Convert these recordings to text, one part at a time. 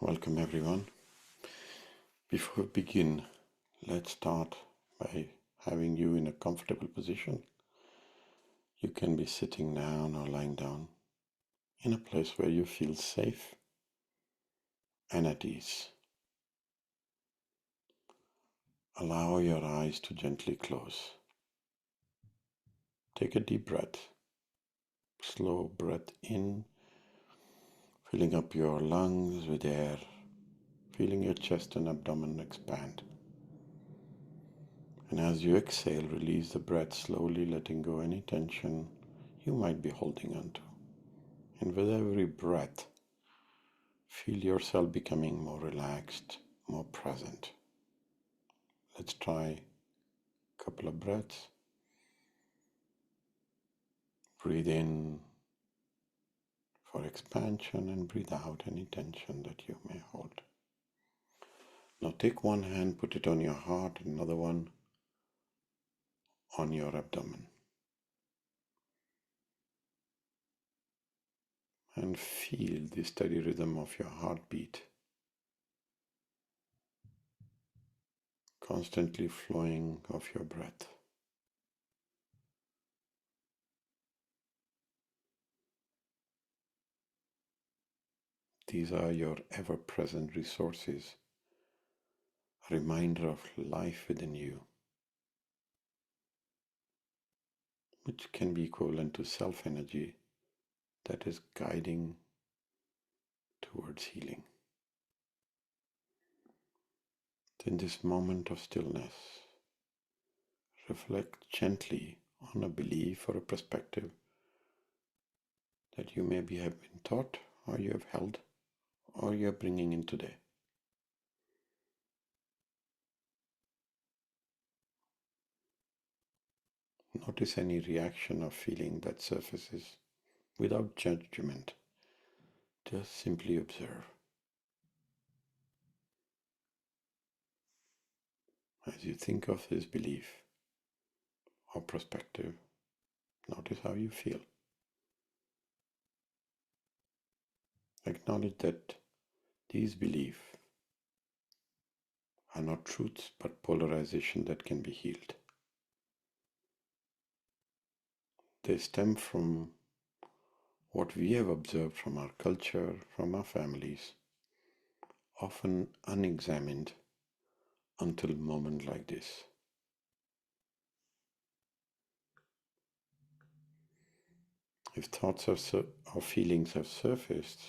Welcome everyone. Before we begin, let's start by having you in a comfortable position. You can be sitting down or lying down in a place where you feel safe and at ease. Allow your eyes to gently close. Take a deep breath. Slow breath in, filling up your lungs with air, feeling your chest and abdomen expand. And as you exhale, release the breath slowly, letting go any tension you might be holding onto. And with every breath, feel yourself becoming more relaxed, more present. Let's try a couple of breaths. Breathe in for expansion and breathe out any tension that you may hold. Now take one hand, put it on your heart, another one on your abdomen. And feel the steady rhythm of your heartbeat constantly flowing of your breath. These are your ever-present resources, a reminder of life within you, which can be equivalent to self-energy that is guiding towards healing. In this moment of stillness, reflect gently on a belief or a perspective that you maybe have been taught, or you have held, or you are bringing in today. Notice any reaction or feeling that surfaces without judgment. Just simply observe. As you think of this belief or perspective, notice how you feel. Acknowledge that these beliefs are not truths but polarization that can be healed. They stem from what we have observed from our culture, from our families, often unexamined until a moment like this. If thoughts or feelings have surfaced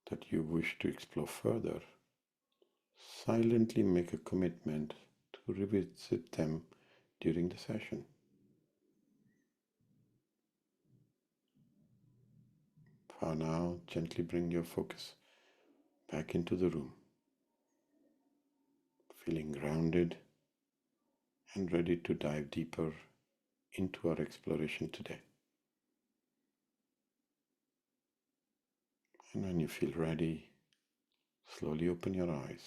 that you wish to explore further, silently make a commitment to revisit them during the session. For now, gently bring your focus back into the room, feeling grounded and ready to dive deeper into our exploration today. And when you feel ready, slowly open your eyes.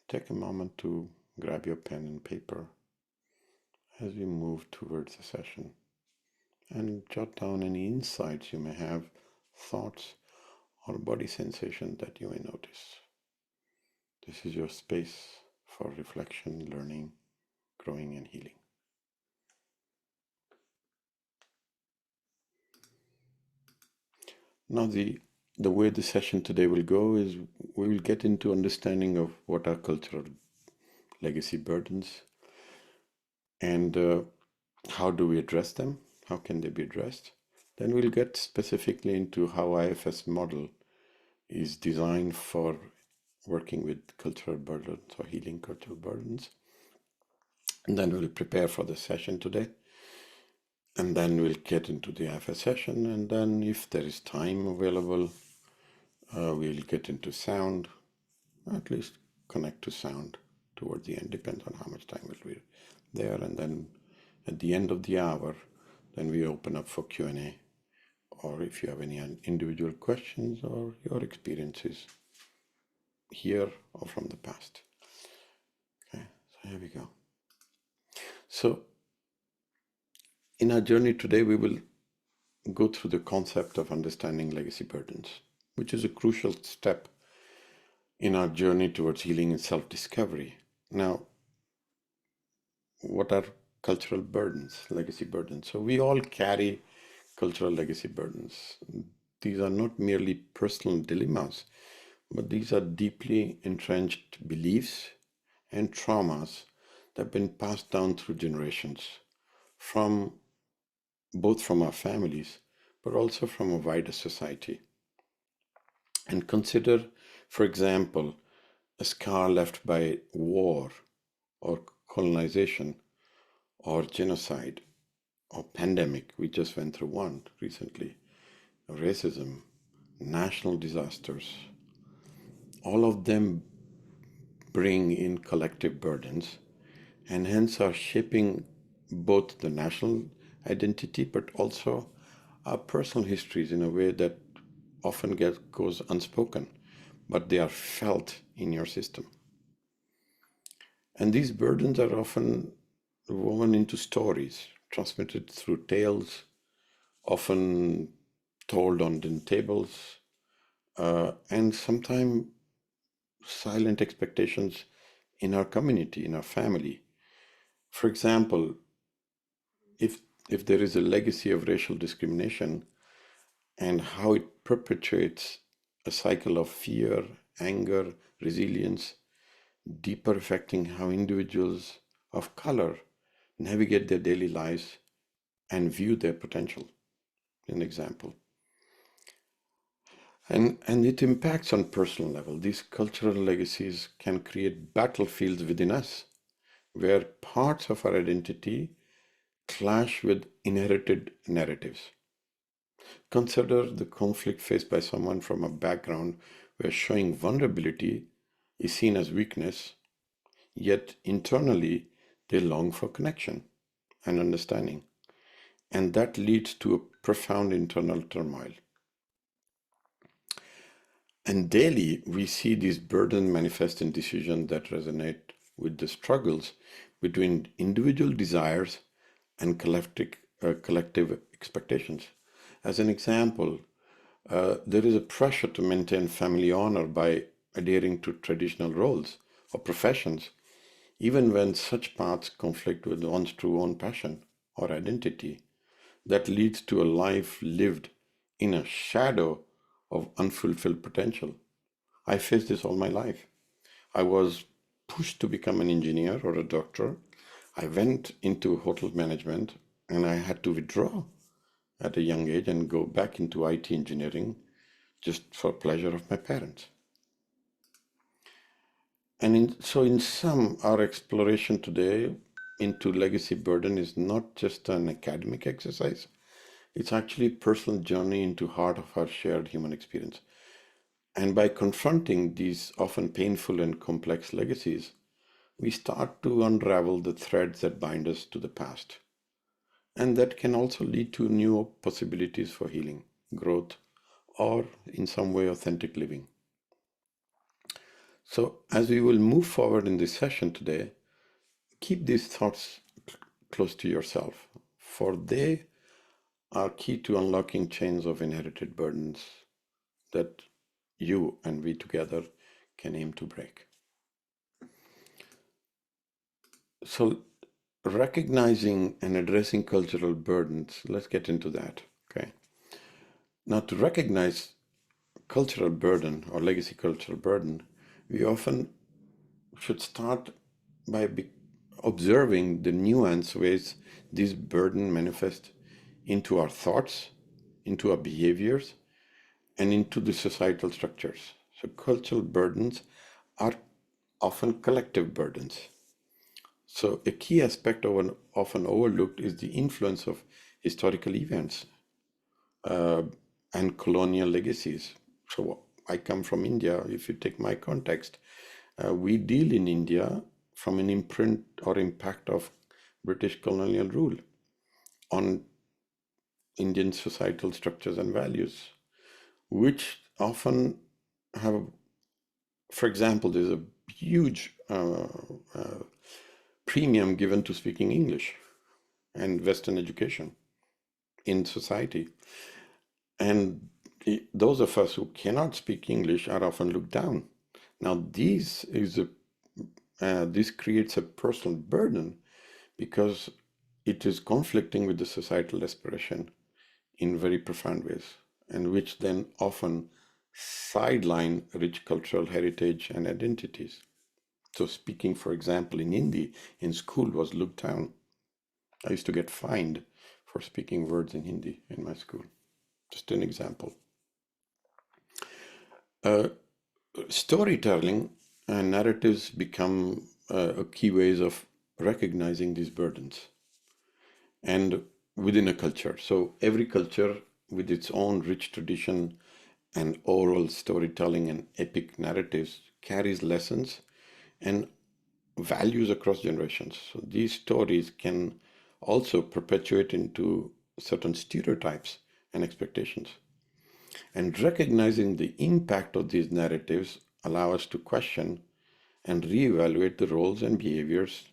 Take a moment to grab your pen and paper as we move towards the session, and jot down any insights you may have, thoughts or body sensation that you may notice. This is your space for reflection, learning, growing and healing. Now the way the session today will go is we will get into understanding of what are cultural legacy burdens and how do we address them, how can they be addressed. Then we'll get specifically into how IFS model is designed for working with cultural burdens or healing cultural burdens. And then we'll prepare for the session today. And then we'll get into the IFS session. And then if there is time available, we'll get into sound, at least connect to sound towards the end, depends on how much time will be there. And then at the end of the hour, then we open up for Q&A, or if you have any individual questions or your experiences here or from the past. Okay, so here we go. So in our journey today, we will go through the concept of understanding legacy burdens, which is a crucial step in our journey towards healing and self-discovery. Now, what are cultural burdens, legacy burdens? So we all carry cultural legacy burdens. These are not merely personal dilemmas, but these are deeply entrenched beliefs and traumas that have been passed down through generations, from both from our families, but also from a wider society. And consider, for example, a scar left by war or colonization or genocide or pandemic. We just went through one recently, racism, national disasters. All of them bring in collective burdens and hence are shaping both the national identity but also our personal histories in a way that often goes unspoken, but they are felt in your system. And these burdens are often woven into stories, transmitted through tales, often told on dinner tables, and sometimes silent expectations in our community, in our family. For example, if if there is a legacy of racial discrimination and how it perpetuates a cycle of fear, anger, resilience, deeper affecting how individuals of color navigate their daily lives and view their potential, an example. And it impacts on personal level. These cultural legacies can create battlefields within us where parts of our identity clash with inherited narratives. Consider the conflict faced by someone from a background where showing vulnerability is seen as weakness, yet internally they long for connection and understanding. And that leads to a profound internal turmoil. And daily, we see these burdens manifest in decisions that resonate with the struggles between individual desires and collective expectations. As an example, there is a pressure to maintain family honor by adhering to traditional roles or professions, even when such paths conflict with one's true own passion or identity. That leads to a life lived in a shadow of unfulfilled potential. I faced this all my life. I was pushed to become an engineer or a doctor. I went into hotel management and I had to withdraw at a young age and go back into IT engineering just for pleasure of my parents. So in sum, our exploration today into legacy burden is not just an academic exercise. It's actually a personal journey into heart of our shared human experience. And by confronting these often painful and complex legacies, we start to unravel the threads that bind us to the past. And that can also lead to new possibilities for healing, growth, or in some way authentic living. So, as we will move forward in this session today, keep these thoughts close to yourself, for they are key to unlocking chains of inherited burdens that you and we together can aim to break. So, recognizing and addressing cultural burdens, let's get into that. Okay. Now, to recognize cultural burden or legacy cultural burden, we often should start by observing the nuanced ways this burden manifest into our thoughts, into our behaviors, and into the societal structures. So cultural burdens are often collective burdens. So a key aspect often overlooked is the influence of historical events and colonial legacies. So I come from India. If you take my context, we deal in India from an imprint or impact of British colonial rule on Indian societal structures and values, which often have, for example, there's a huge premium given to speaking English and Western education. in society. And those of us who cannot speak English are often looked down. Now, this creates a personal burden because it is conflicting with the societal aspiration in very profound ways, and which then often sideline rich cultural heritage and identities. So, speaking, for example, in Hindi in school was looked down. I used to get fined for speaking words in Hindi in my school. Just an example. Uh, Storytelling and narratives become a key ways of recognizing these burdens and within a culture. So every culture with its own rich tradition and oral storytelling and epic narratives carries lessons and values across generations. So these stories can also perpetuate into certain stereotypes and expectations. And recognizing the impact of these narratives allow us to question and reevaluate the roles and behaviors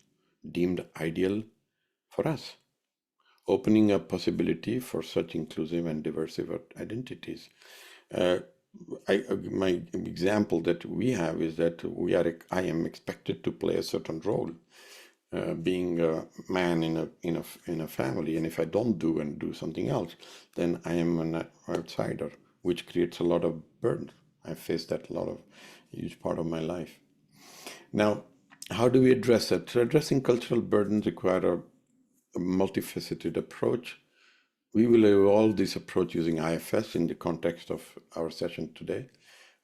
deemed ideal for us, opening up possibility for such inclusive and diverse identities. Uh, my example that we have is that I am expected to play a certain role, being a man in a family, and if I don't do something else, then I am an outsider, which creates a lot of burden. I faced that a lot of huge part of my life. Now, how do we address it? So addressing cultural burdens require a multifaceted approach. We will evolve this approach using IFS in the context of our session today.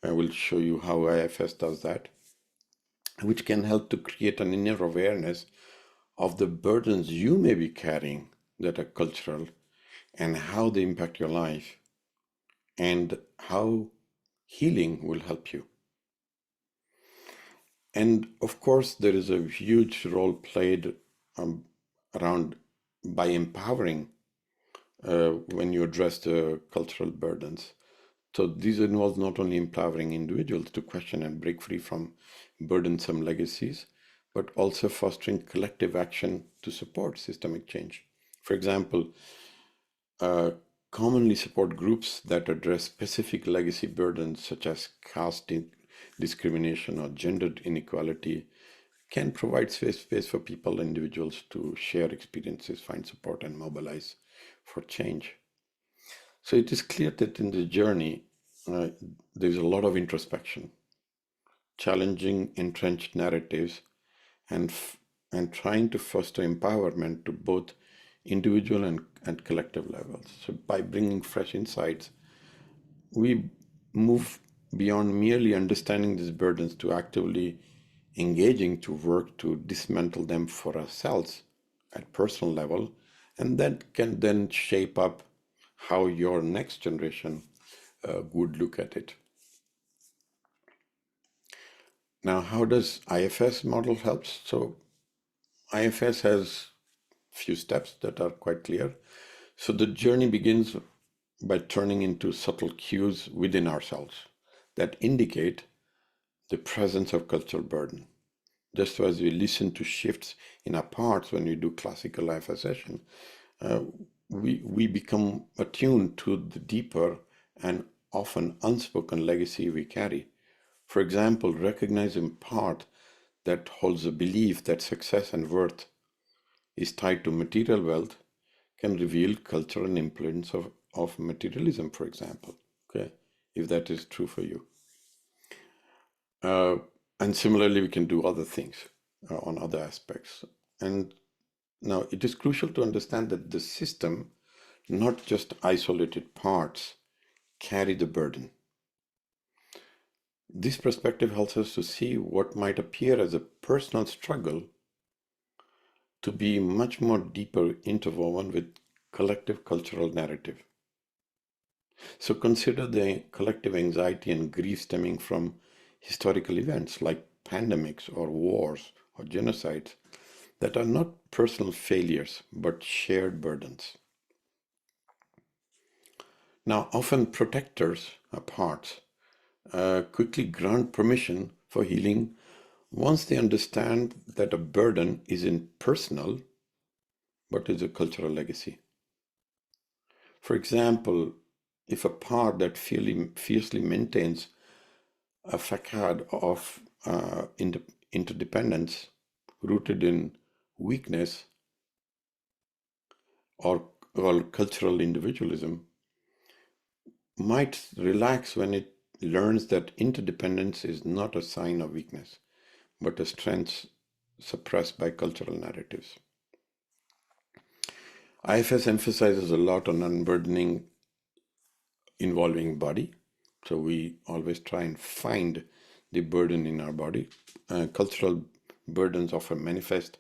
I will show you how IFS does that, which can help to create an inner awareness of the burdens you may be carrying that are cultural and how they impact your life and how healing will help you. And of course, there is a huge role played around by empowering when you address the cultural burdens. So these involve not only empowering individuals to question and break free from burdensome legacies, but also fostering collective action to support systemic change. For example, uh, commonly support groups that address specific legacy burdens such as caste discrimination or gender inequality can provide space for people, individuals to share experiences, find support, and mobilize for change. So it is clear that in the journey, uh, there's a lot of introspection, challenging entrenched narratives, and and trying to foster empowerment to both individual and collective levels. So by bringing fresh insights, we move beyond merely understanding these burdens to actively engaging to work to dismantle them for ourselves at personal level, and that can then shape up how your next generation would look at it. Now, how does IFS model helps? So IFS has few steps that are quite clear. So the journey begins by turning into subtle cues within ourselves that indicate the presence of cultural burden. Just as we listen to shifts in our parts when we do classical IFS session, uh, we become attuned to the deeper and often unspoken legacy we carry. For example, recognizing part that holds a belief that success and worth is tied to material wealth can reveal cultural influence of materialism, for example, okay, if that is true for you. Uh, and similarly, we can do other things on other aspects. And now it is crucial to understand that the system, not just isolated parts, carry the burden. This perspective helps us to see what might appear as a personal struggle to be much more deeper interwoven with collective cultural narrative. So consider the collective anxiety and grief stemming from historical events like pandemics or wars or genocides that are not personal failures but shared burdens. Now, often protectors, parts, quickly grant permission for healing once they understand that a burden isn't personal but is a cultural legacy. For example, if a part that fiercely maintains a facade of interdependence rooted in weakness or, cultural individualism might relax when it learns that interdependence is not a sign of weakness, but a strength suppressed by cultural narratives. IFS emphasizes a lot on unburdening involving body. So we always try and find the burden in our body. Cultural burdens often manifest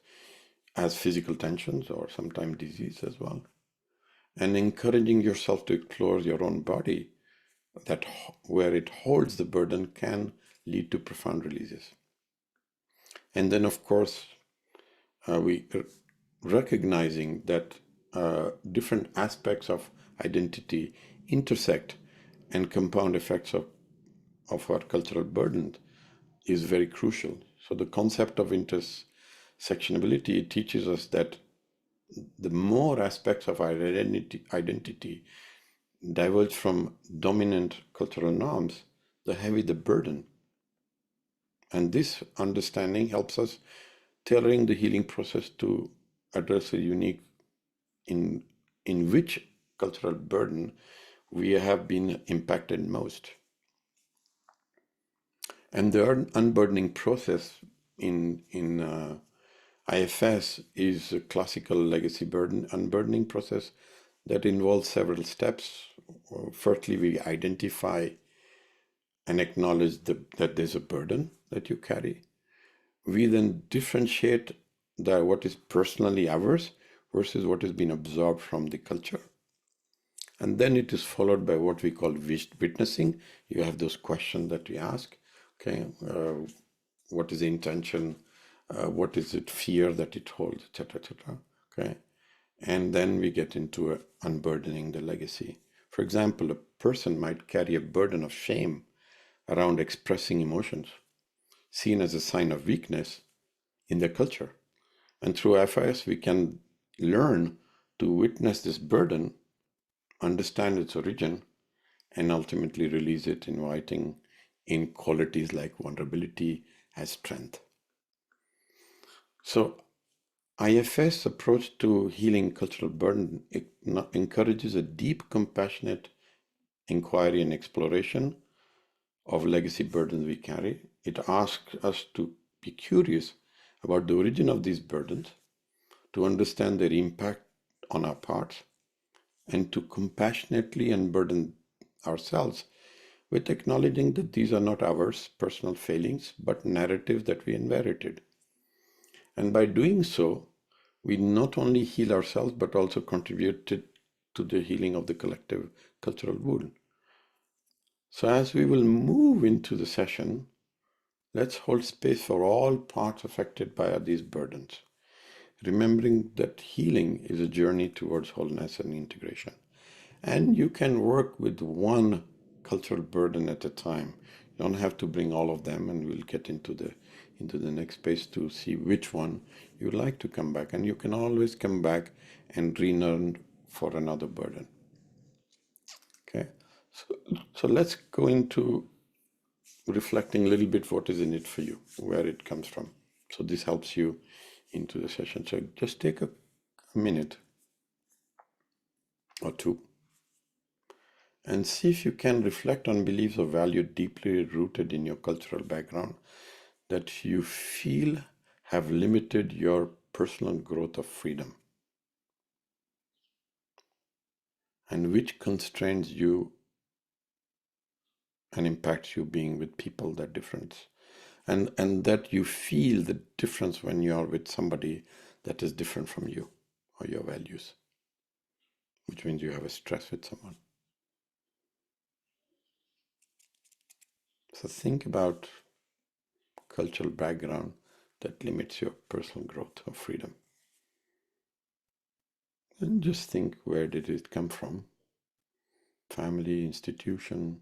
as physical tensions or sometimes disease as well. And encouraging yourself to explore your own body, that where it holds the burden, can lead to profound releases. And then, of course, we recognizing that different aspects of identity intersect and compound effects of our cultural burden is very crucial. So the concept of intersectionability teaches us that the more aspects of our identity diverge from dominant cultural norms, the heavier the burden. And this understanding helps us tailoring the healing process to address a unique in which cultural burden we have been impacted most. And the unburdening process in IFS is a classical legacy burden unburdening process that involves several steps. Firstly, we identify and acknowledge that there's a burden that you carry. We then differentiate what is personally ours versus what has been absorbed from the culture. And then it is followed by what we call witnessing. You have those questions that we ask. Okay, what is the intention? What is it fear that it holds, etc., etc. Okay, and then we get into unburdening the legacy. For example, a person might carry a burden of shame around expressing emotions, seen as a sign of weakness in their culture. And through IFS, we can learn to witness this burden, understand its origin, and ultimately release it, inviting in qualities like vulnerability as strength. So IFS approach to healing cultural burden encourages a deep, compassionate inquiry and exploration of legacy burdens we carry. It asks us to be curious about the origin of these burdens, to understand their impact on our parts, and to compassionately unburden ourselves with acknowledging that these are not our personal failings, but narratives that we inherited. And by doing so, we not only heal ourselves, but also contributed to the healing of the collective cultural wound. So as we will move into the session, let's hold space for all parts affected by these burdens, remembering that healing is a journey towards wholeness and integration. And you can work with one cultural burden at a time. You don't have to bring all of them, and we'll get into the next space to see which one you like to come back. And you can always come back and relearn for another burden. Okay, so let's go into reflecting a little bit what is in it for you, where it comes from. So this helps you into the session. So just take a minute or two and see if you can reflect on beliefs or values deeply rooted in your cultural background that you feel have limited your personal growth of freedom, and which constrains you and impacts you being with people that different, and that you feel the difference when you are with somebody that is different from you or your values, which means you have a stress with someone. So think about cultural background that limits your personal growth or freedom. And just think, where did it come from? Family, institution,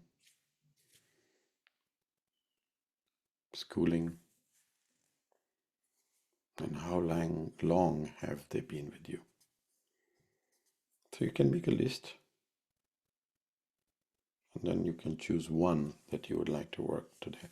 schooling, and how long have they been with you? So you can make a list And then you can choose one that you would like to work today.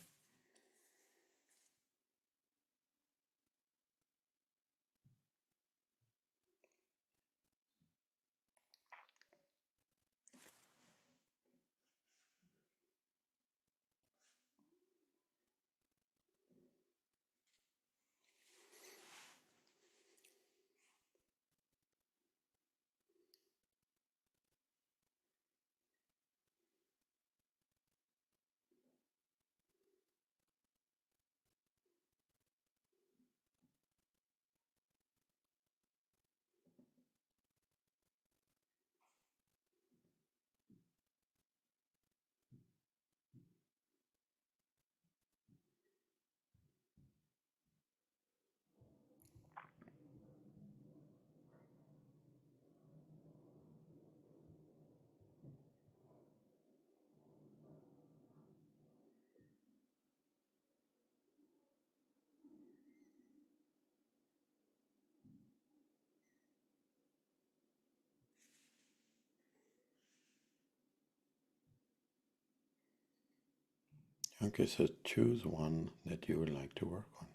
Okay, so choose one that you would like to work on.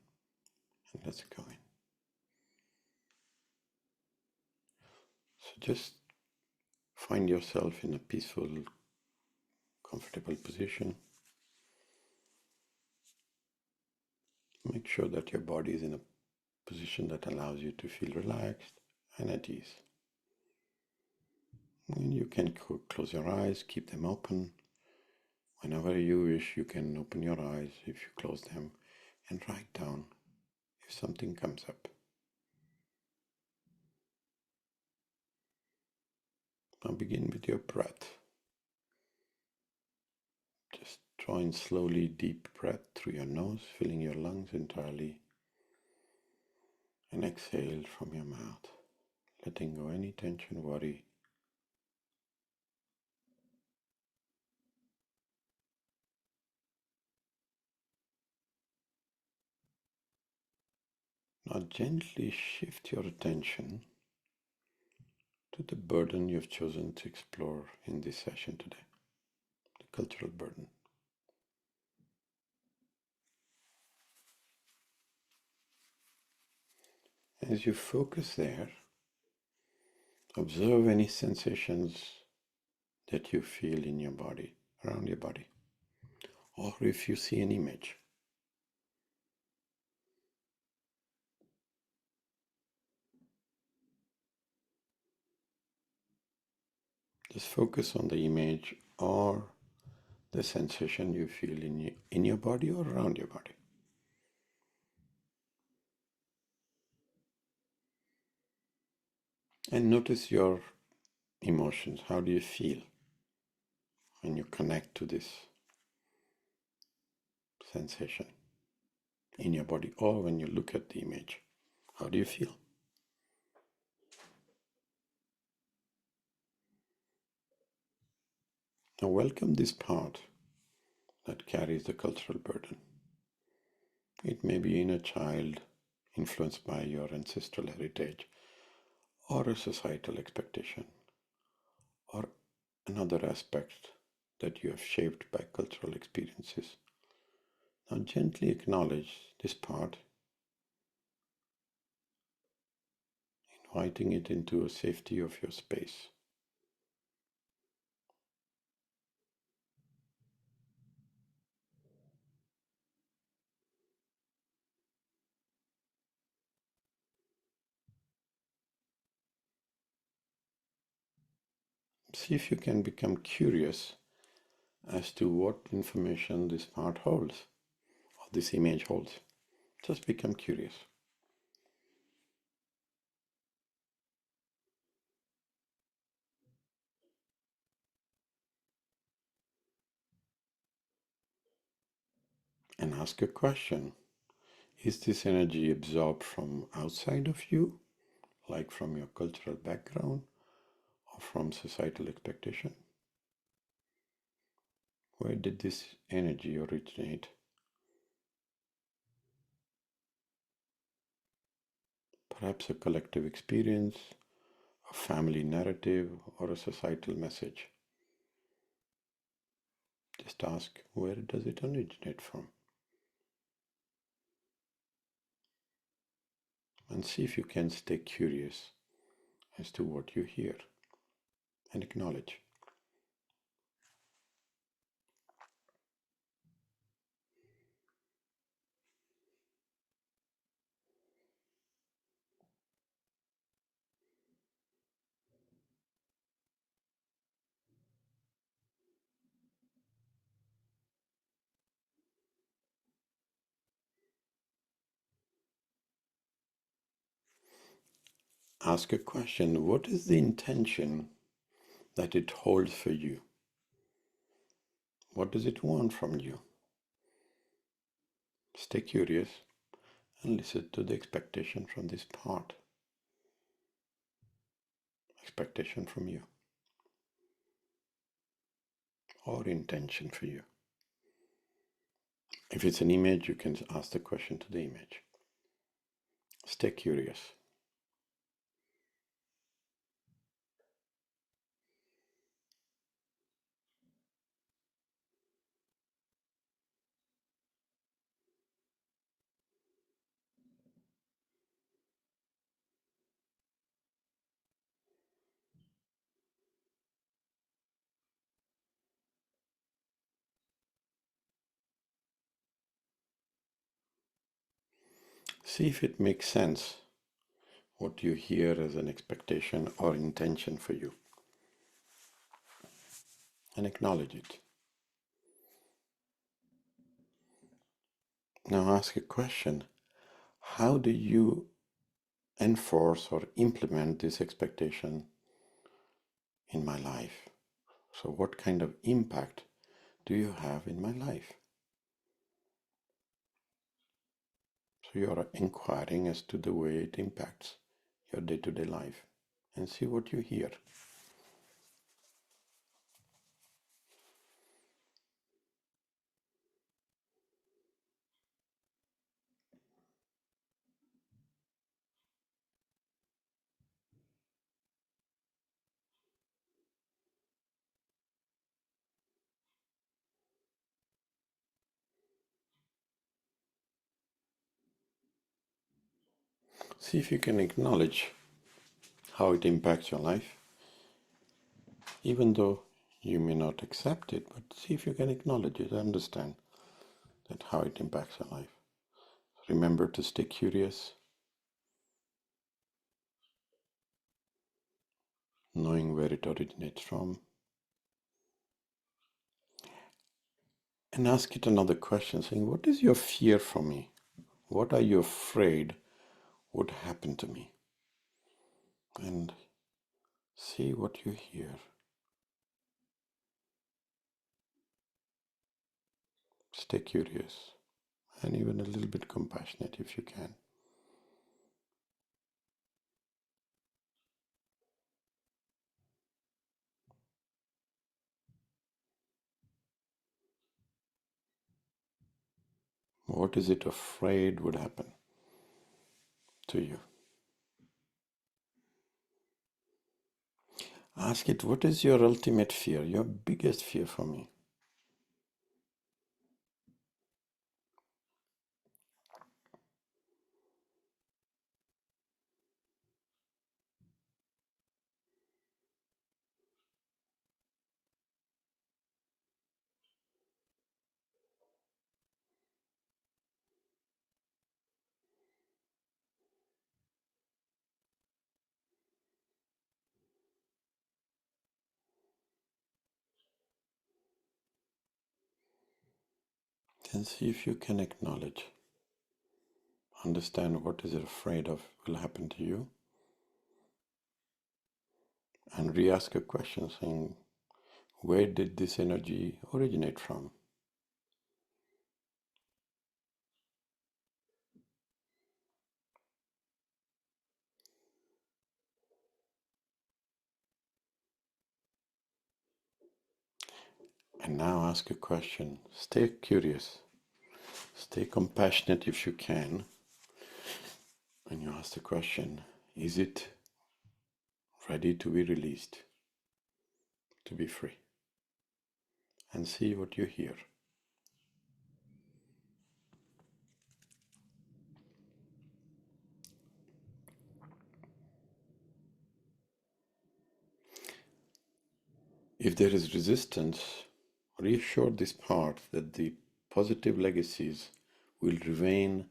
And let's go in. So just find yourself in a peaceful, comfortable position. Make sure that your body is in a position that allows you to feel relaxed and at ease. And you can close your eyes, keep them open. Whenever you wish, you can open your eyes if you close them and write down if something comes up. Now begin with your breath. Just draw in slowly deep breath through your nose, filling your lungs entirely. And exhale from your mouth, letting go any tension, worry. Now gently shift your attention to the burden you've chosen to explore in this session today, the cultural burden. As you focus there, observe any sensations that you feel in your body, around your body, or if you see an image. Just focus on the image or the sensation you feel in your body or around your body. And notice your emotions. How do you feel when you connect to this sensation in your body or when you look at the image? How do you feel? Now welcome this part that carries the cultural burden. It may be inner child influenced by your ancestral heritage or a societal expectation or another aspect that you have shaped by cultural experiences. Now gently acknowledge this part, inviting it into a safety of your space. See if you can become curious as to what information this part holds or this image holds. Just become curious. And ask a question. Is this energy absorbed from outside of you, like from your cultural background or from societal expectation? Where did this energy originate? Perhaps a collective experience, a family narrative, or a societal message. Just ask, where does it originate from? And see if you can stay curious as to what you hear and acknowledge. Ask a question. What is the intention that it holds for you? What does it want from you? Stay curious and listen to the expectation from this part. Expectation from you. Or intention for you. If it's an image, you can ask the question to the image. Stay curious. See if it makes sense, what you hear as an expectation or intention for you. And acknowledge it. Now ask a question. How do you enforce or implement this expectation in my life? So what kind of impact do you have in my life? So you are inquiring as to the way it impacts your day-to-day life, and see what you hear. See if you can acknowledge how it impacts your life, even though you may not accept it, but see if you can acknowledge it, understand that how it impacts your life. Remember to stay curious, knowing where it originates from, and ask it another question, saying, what is your fear for me? What are you afraid would happen to me? And see what you hear. Stay curious and even a little bit compassionate if you can. What is it afraid would happen to you? Ask it, what is your ultimate fear, your biggest fear for me? Then see if you can acknowledge, understand what is it afraid of will happen to you, and re-ask a question saying, where did this energy originate from? And now ask a question. Stay curious. Stay compassionate if you can. And you ask the question, is it ready to be released, to be free? and see what you hear. If there is resistance, reassure this part that the positive legacies will remain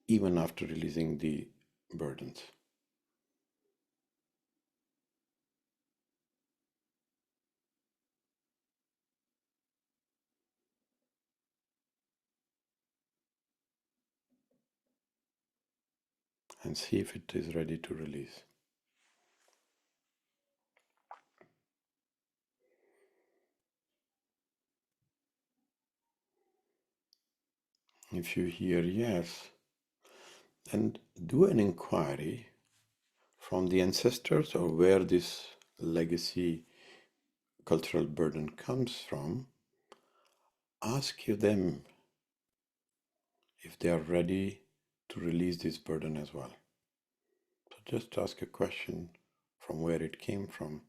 even after releasing the burdens. And see if it is ready to release. If you hear yes, then do an inquiry from the ancestors or where this legacy cultural burden comes from. Ask them if they are ready to release this burden as well. So just ask a question from where it came from,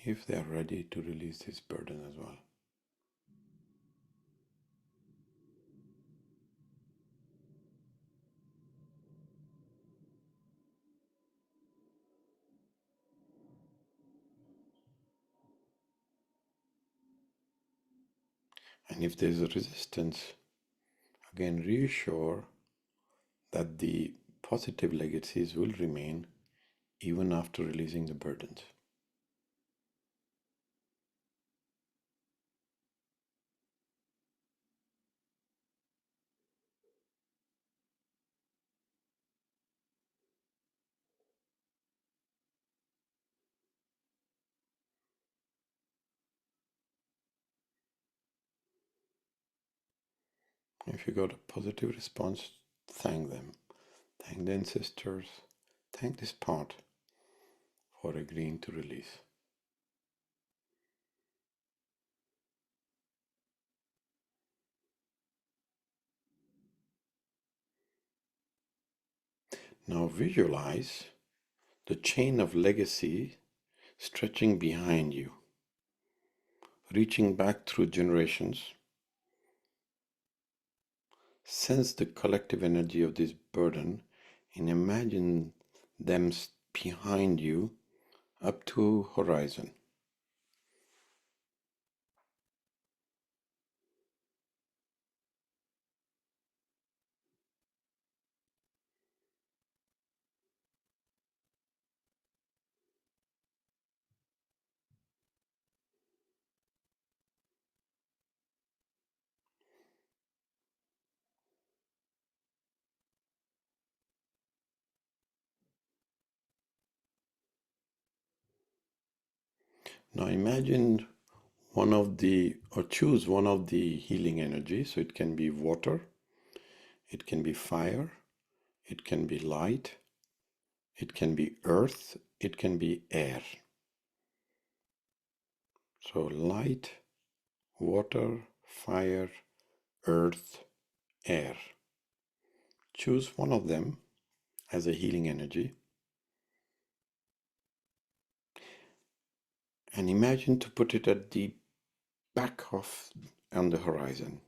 if they are ready to release this burden as well. And if there is a resistance, again reassure that the positive legacies will remain even after releasing the burdens. If you got a positive response, thank them. Thank the ancestors. Thank this part for agreeing to release. Now visualize the chain of legacy stretching behind you, reaching back through generations. Sense the collective energy of this burden and imagine them behind you up to horizon. Now imagine choose one of the healing energies. So it can be water, it can be fire, it can be light, it can be earth, it can be air. So light, water, fire, earth, air. Choose one of them as a healing energy and imagine to put it at the back of on the horizon,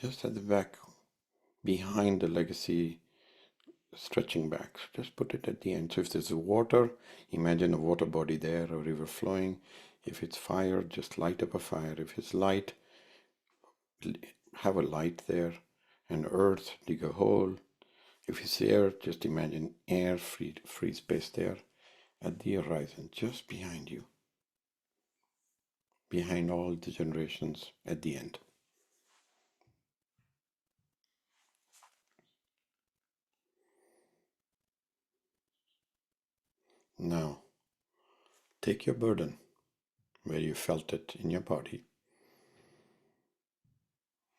just at the back, behind the legacy stretching back. Just put it at the end. So if there's water, imagine a water body there, a river flowing. If it's fire, just light up a fire. If it's light, have a light there. And earth, dig a hole. If it's air, just imagine air, free space there at the horizon, just behind you, behind all the generations at the end. Now, take your burden where you felt it in your body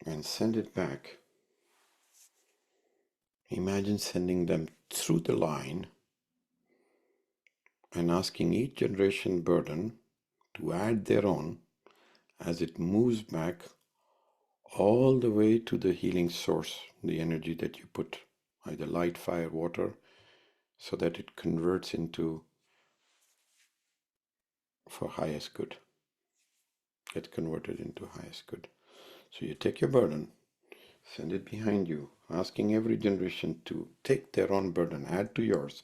and send it back. Imagine sending them through the line and asking each generation burden to add their own as it moves back all the way to the healing source, the energy that you put, either light, fire, water, so that it converts into for highest good. get converted into highest good. So you take your burden, send it behind you, asking every generation to take their own burden, add to yours,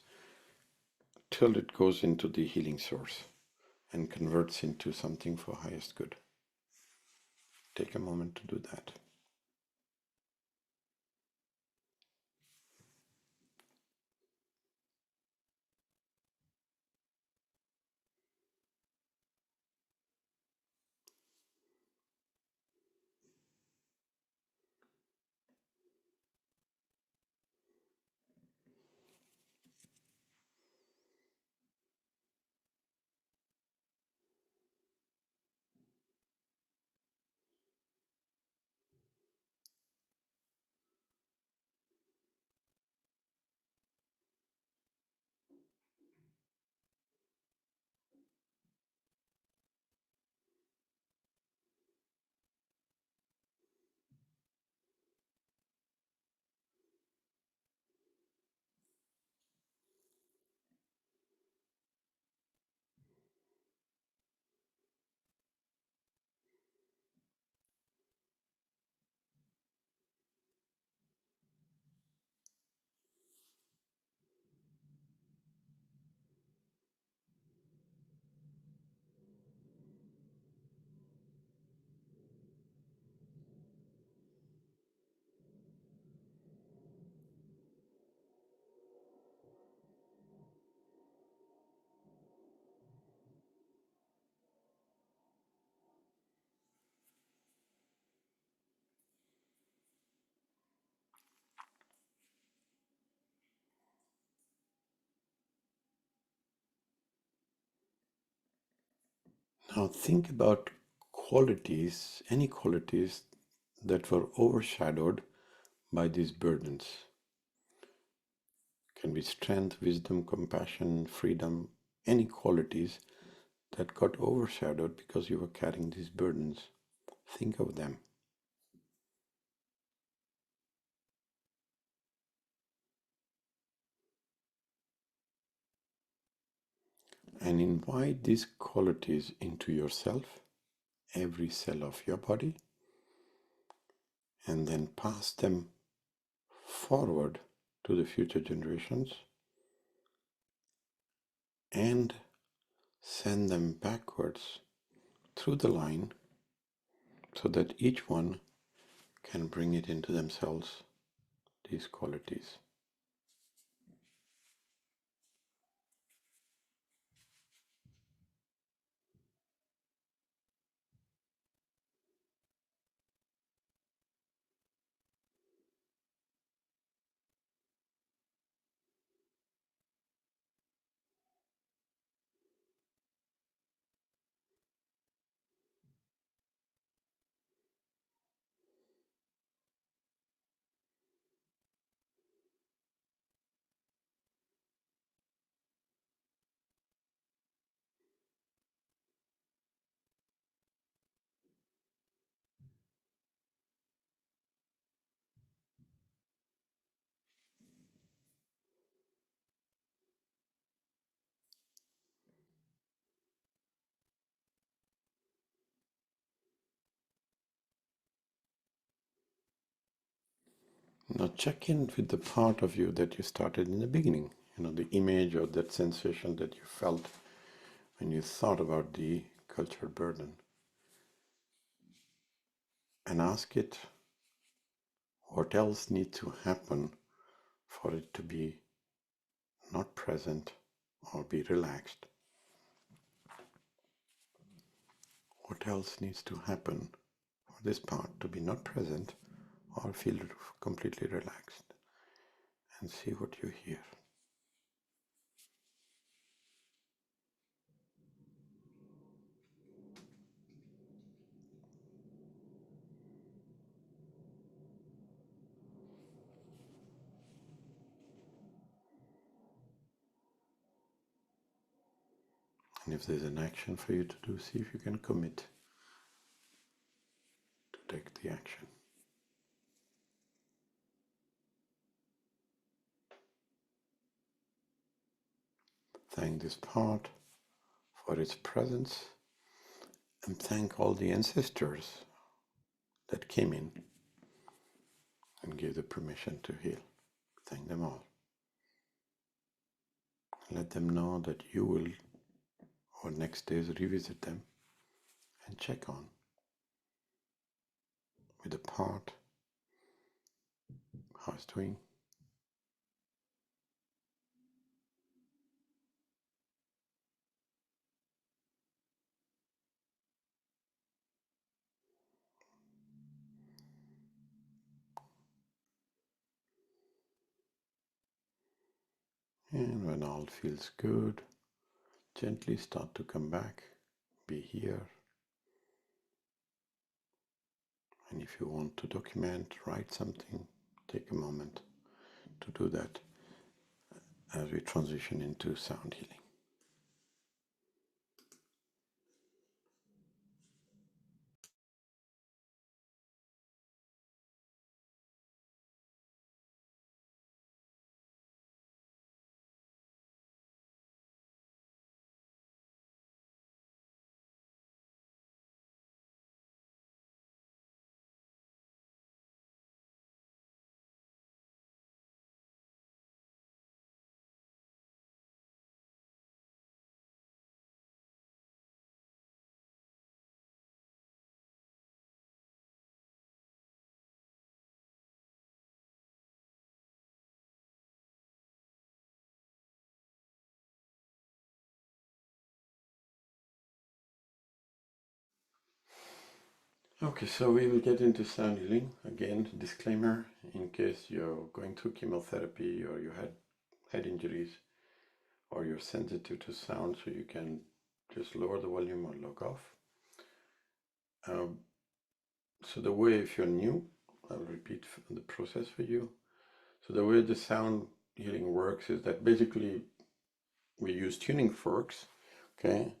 till it goes into the healing source and converts into something for highest good. Take a moment to do that. Now think about qualities, any qualities that were overshadowed by these burdens. Can be strength, wisdom, compassion, freedom, any qualities that got overshadowed because you were carrying these burdens. Think of them. And invite these qualities into yourself, every cell of your body, and then pass them forward to the future generations and send them backwards through the line so that each one can bring it into themselves, these qualities. Now check in with the part of you that you started in the beginning, the image or that sensation that you felt when you thought about the cultural burden, and ask it what else needs to happen for it to be not present or be relaxed. What else needs to happen for this part to be not present or feel completely relaxed? And see what you hear. And if there's an action for you to do, see if you can commit to take the action. Thank this part for its presence and thank all the ancestors that came in and gave the permission to heal. Thank them all. Let them know that you will, or next days, revisit them and check on with the part, how it's doing. And when all feels good, gently start to come back, be here. And if you want to document, write something, take a moment to do that as we transition into sound healing. Okay, so we will get into sound healing. Again, disclaimer, in case you're going through chemotherapy or you had head injuries or you're sensitive to sound, so you can just lower the volume or log off. So the way, if you're new, I'll repeat the process for you. So the way the sound healing works is that basically we use tuning forks, okay,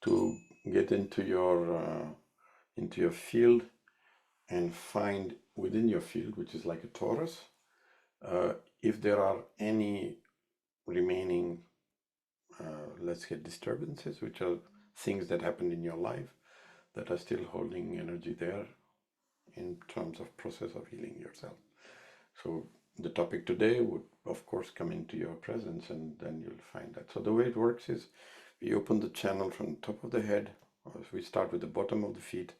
to get into your field and find within your field, which is like a torus, if there are any remaining, let's say, disturbances, which are things that happened in your life that are still holding energy there in terms of process of healing yourself. So the topic today would, of course, come into your presence, and then you'll find that. So the way it works is we open the channel from the top of the head, or we start with the bottom of the feet,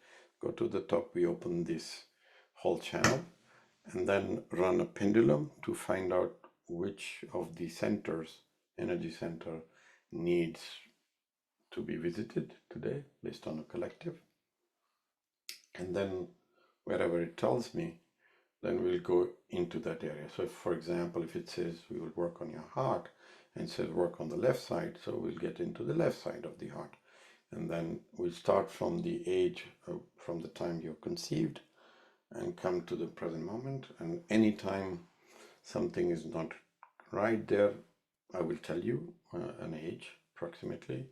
go to the top, we open this whole channel, and then run a pendulum to find out which of the centers, energy center, needs to be visited today based on a collective. And then wherever it tells me, then we'll go into that area. So if, for example, if it says we will work on your heart and says work on the left side, so we'll get into the left side of the heart. And then we'll start from the age, from the time you're conceived and come to the present moment. And anytime something is not right there, I will tell you an age approximately.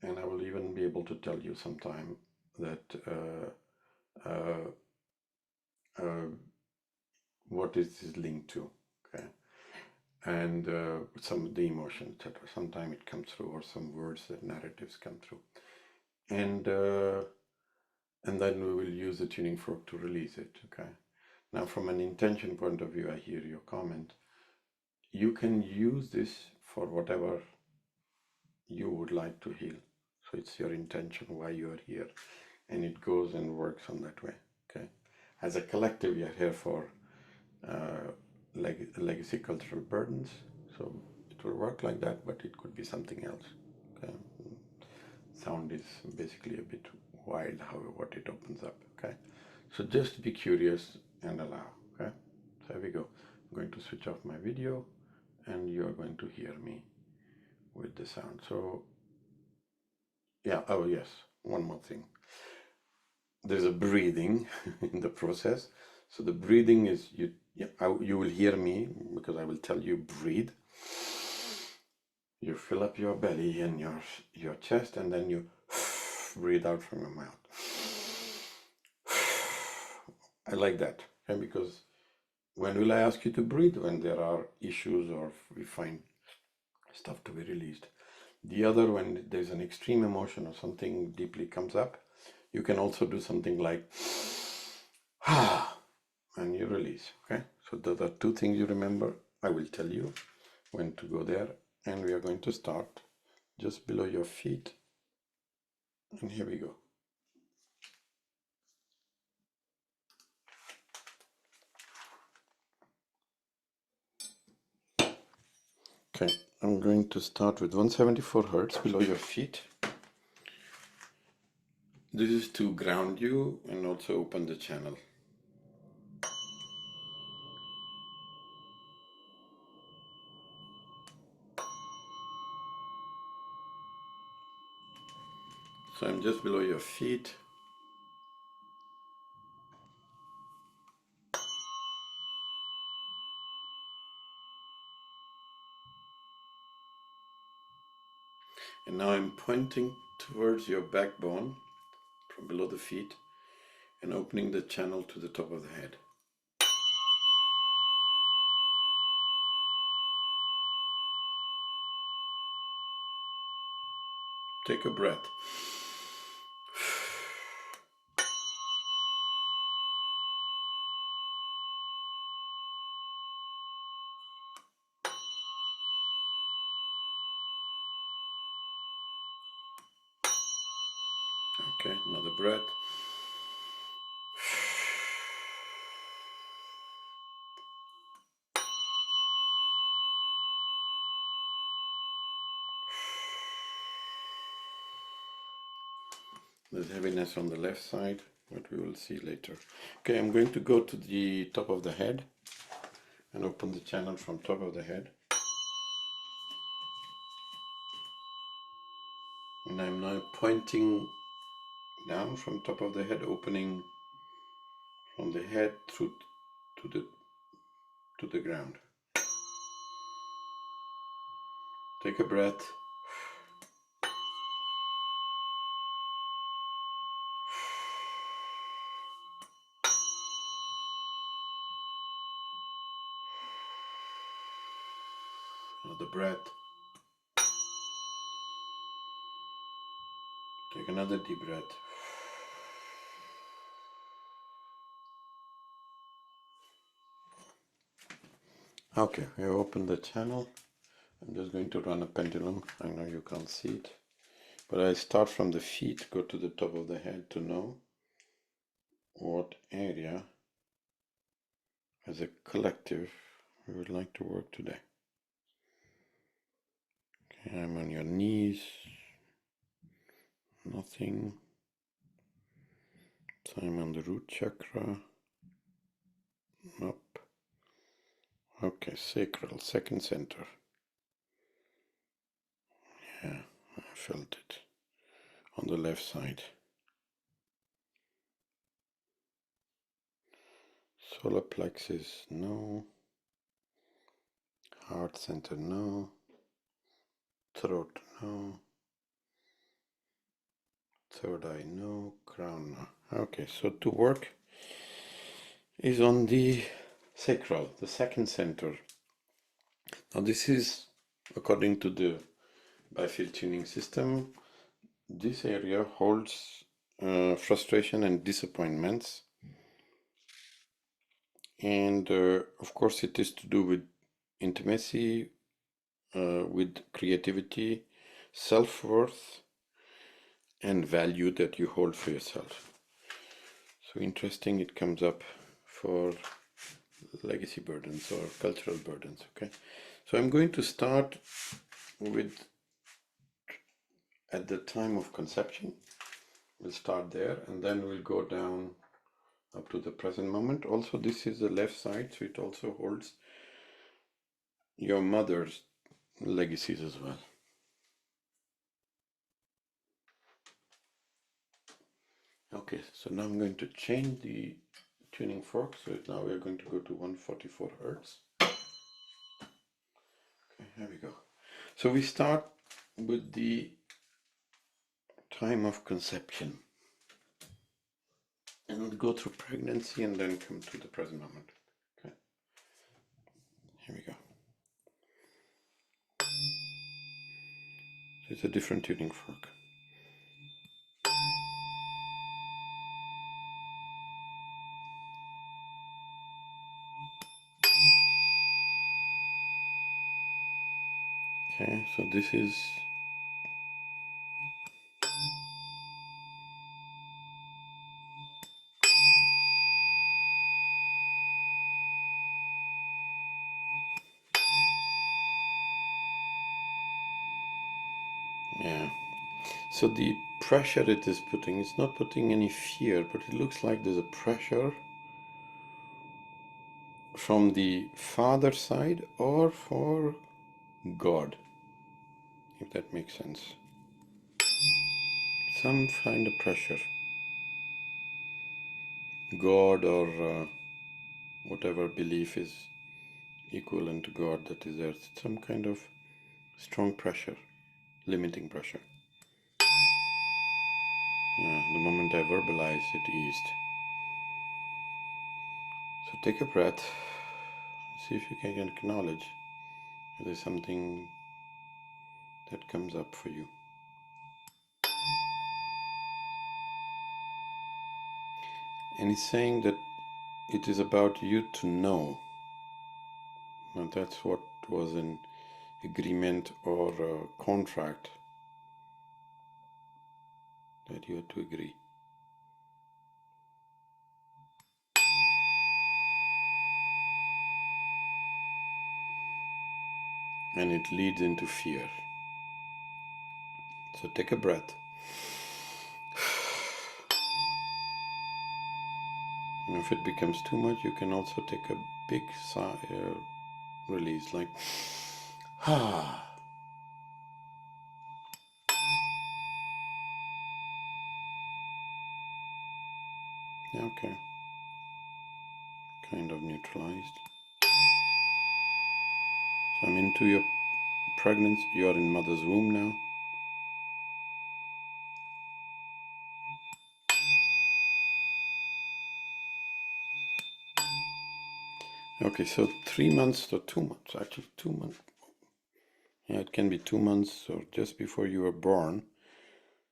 And I will even be able to tell you sometime that what is this linked to, okay? And some of the emotion, etc. Sometimes it comes through, or some words, that narratives come through. And then we will use the tuning fork to release it, okay? Now, from an intention point of view, I hear your comment. You can use this for whatever you would like to heal. So it's your intention why you are here, and it goes and works on that way, okay? As a collective, we are here for legacy cultural burdens, so it will work like that, but it could be something else, okay? Sound is basically a bit wild, what it opens up, okay? So just be curious and allow, okay? So here we go. I'm going to switch off my video, and you're going to hear me with the sound. So yeah, oh yes, one more thing. There's a breathing in the process. So the breathing is, you will hear me because I will tell you breathe. You fill up your belly and your chest, and then you breathe out from your mouth. I like that, okay? Because when will I ask you to breathe? When there are issues or we find stuff to be released. The other, when there's an extreme emotion or something deeply comes up, You can also do something like and you release. Okay, so those are two things you remember. I will tell you when to go there, and we are going to start just below your feet, and here we go. Okay, I'm going to start with 174 Hertz below your feet. This is to ground you and also open the channel. So I'm just below your feet. And now I'm pointing towards your backbone from below the feet and opening the channel to the top of the head. Take a breath. Okay, another breath. There's heaviness on the left side, but we will see later. Okay, I'm going to go to the top of the head and open the channel from top of the head. And I'm now pointing down from top of the head, opening from the head through to the ground. Take a breath. Another breath. Take another deep breath. Okay, we open the channel. I'm just going to run a pendulum. I know you can't see it, but I start from the feet, go to the top of the head to know what area as a collective we would like to work today. Okay, I'm on your knees. Nothing. So I'm on the root chakra. Up. Okay, sacral, second center. Yeah, I felt it. On the left side. Solar plexus, no. Heart center, no. Throat, no. Third eye, no. Crown, no. Okay, so to work is on the sacral, the second center. Now this is, according to the bifield tuning system, this area holds frustration and disappointments. And of course it is to do with intimacy, with creativity, self-worth, and value that you hold for yourself. So interesting, it comes up for legacy burdens or cultural burdens. Okay, so I'm going to start with at the time of conception. We'll start there and then we'll go down up to the present moment. Also, this is the left side, so it also holds your mother's legacies as well. Okay, so now I'm going to change the tuning fork. So now we're going to go to 144 Hertz. Okay, here we go. So we start with the time of conception and go through pregnancy and then come to the present moment. Okay, here we go. So it's a different tuning fork. Okay, so this is yeah. So the pressure it is putting, it's not putting any fear, but it looks like there's a pressure from the father side or for God, if that makes sense. Some kind of pressure. God or whatever belief is equivalent to God that is there. Some kind of strong pressure, limiting pressure. Yeah, the moment I verbalize it eased. So take a breath. See if you can acknowledge if there's something that comes up for you. And he's saying that it is about you to know. Now that's what was an agreement or a contract that you had to agree. And it leads into fear. So take a breath. And if it becomes too much, you can also take a big sigh, release, like, ah. Okay. Kind of neutralized. So I'm into your pregnancy. You are in mother's womb now. Okay, so 3 months or 2 months, actually 2 months. Yeah, it can be 2 months or just before you were born.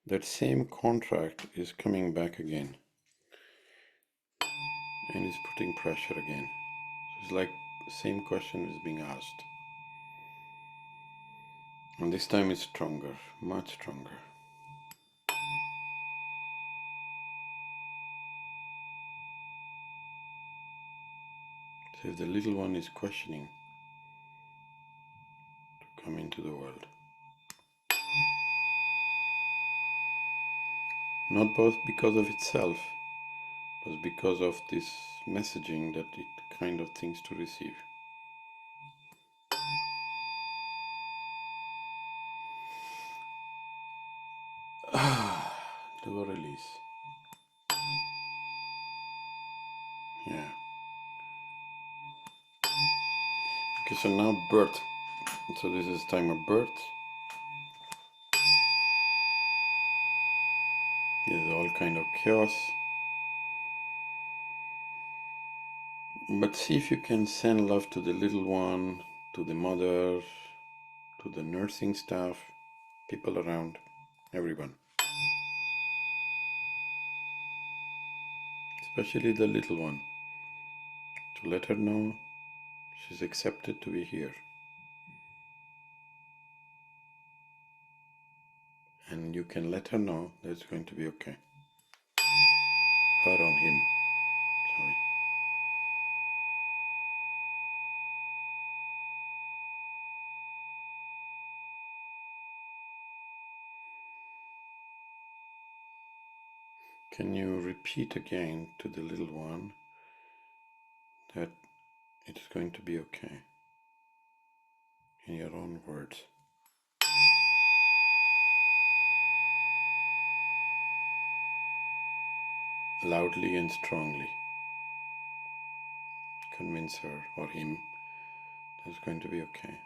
That same contract is coming back again. And it's putting pressure again. So it's like the same question is being asked. And this time it's stronger, much stronger. So if the little one is questioning to come into the world, not both because of itself, but because of this messaging that it kind of thinks to receive. Do a release. Yeah. Okay, so now birth. So this is time of birth. There's all kind of chaos. But see if you can send love to the little one, to the mother, to the nursing staff, people around, everyone. Especially the little one. To let her know she's accepted to be here. And you can let her know that it's going to be okay. Her on him. Sorry. Can you repeat again to the little one that it is going to be okay in your own words? Loudly and strongly. Convince her or him that it's going to be okay.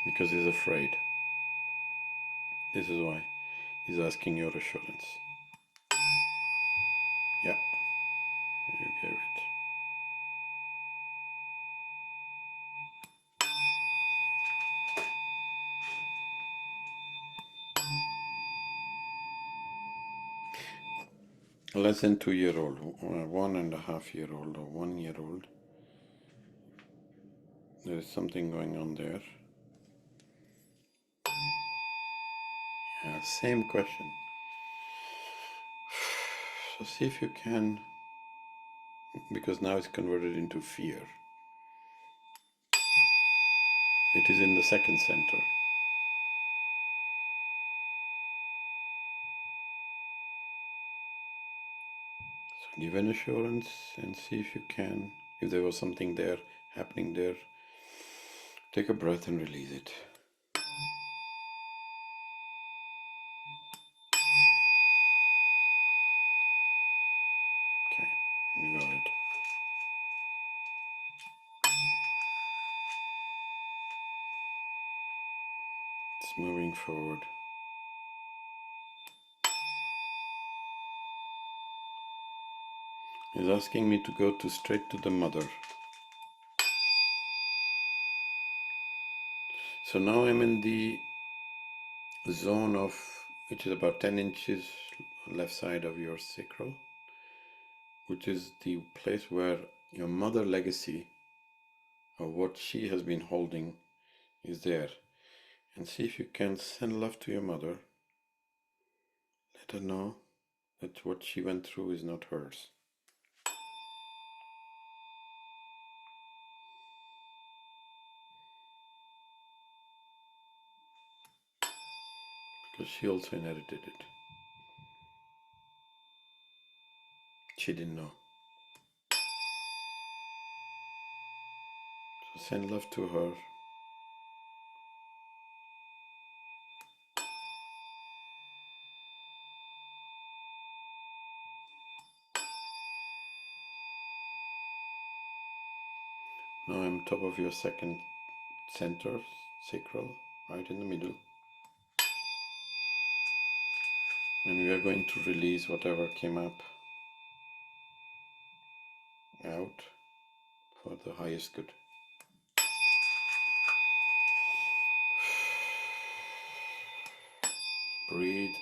Because he's afraid. This is why he's asking your assurance. Yeah, you gave it. less than 2-year-old, 1.5-year-old or 1-year-old. There is something going on there. Yeah, same question. So see if you can, because now it's converted into fear. It is in the second center. So give an assurance and see if you can, if there was something there, happening there, take a breath and release it. Okay, you got it. It's moving forward. It's asking me to go straight to the mother. So now I'm in the zone of, which is about 10 inches left side of your sacral, which is the place where your mother legacy, or what she has been holding, is there. And see if you can send love to your mother. Let her know that what she went through is not hers. Because she also inherited it. She didn't know. So send love to her. Now I'm top of your second center, sacral, right in the middle. And we are going to release whatever came up out for the highest good. Breathe.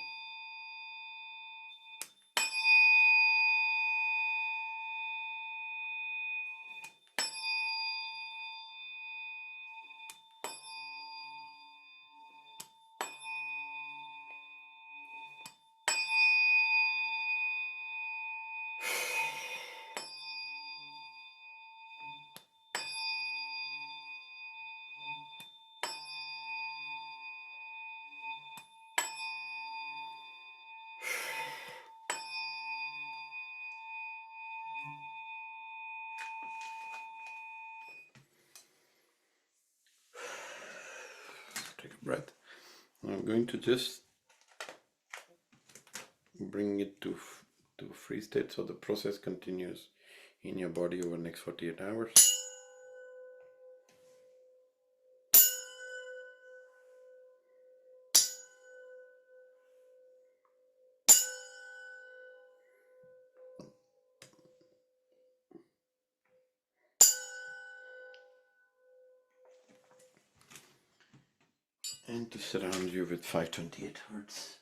Take a breath. I'm going to just bring it to free state, so the process continues in your body over the next 48 hours. And to surround you with 528 hertz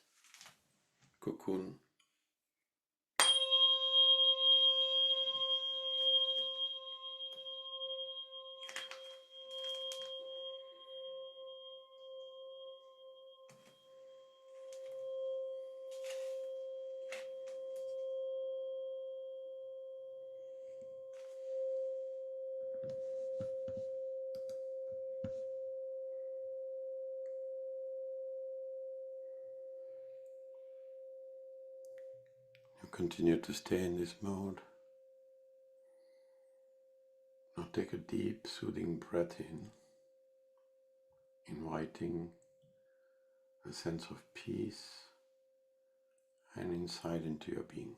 cocoon. You continue to stay in this mode. Now take a deep, soothing breath in, inviting a sense of peace and insight into your being.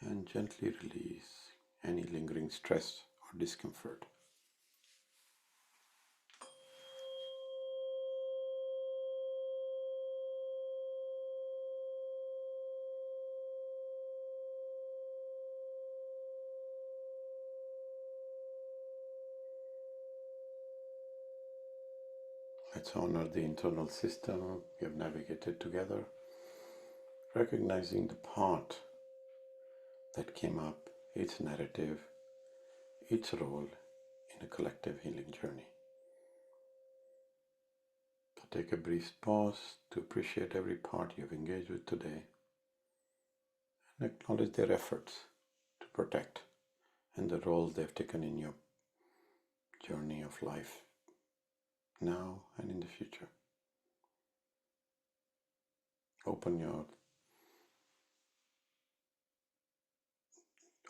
And gently release any lingering stress or discomfort. Let's honor the internal system we have navigated together. recognizing the part that came up, its narrative, its role in a collective healing journey. So take a brief pause to appreciate every part you've engaged with today and acknowledge their efforts to protect and the role they've taken in your journey of life now and in the future.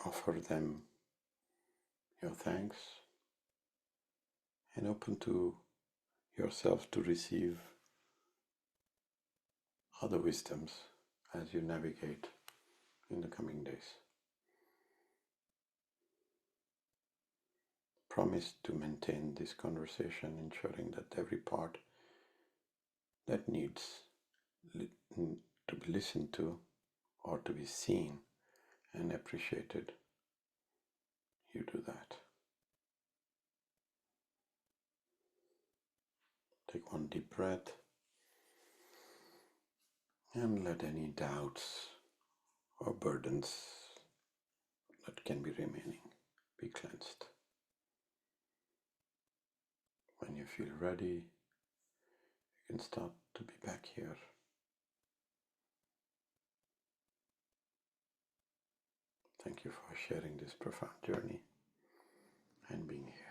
Offer them your thanks and open to yourself to receive other wisdoms as you navigate in the coming days. Promise to maintain this conversation, ensuring that every part that needs to be listened to or to be seen and appreciated, you do that. Take one deep breath and let any doubts or burdens that can be remaining be cleansed. When you feel ready, you can start to be back here. Thank you for sharing this profound journey and being here.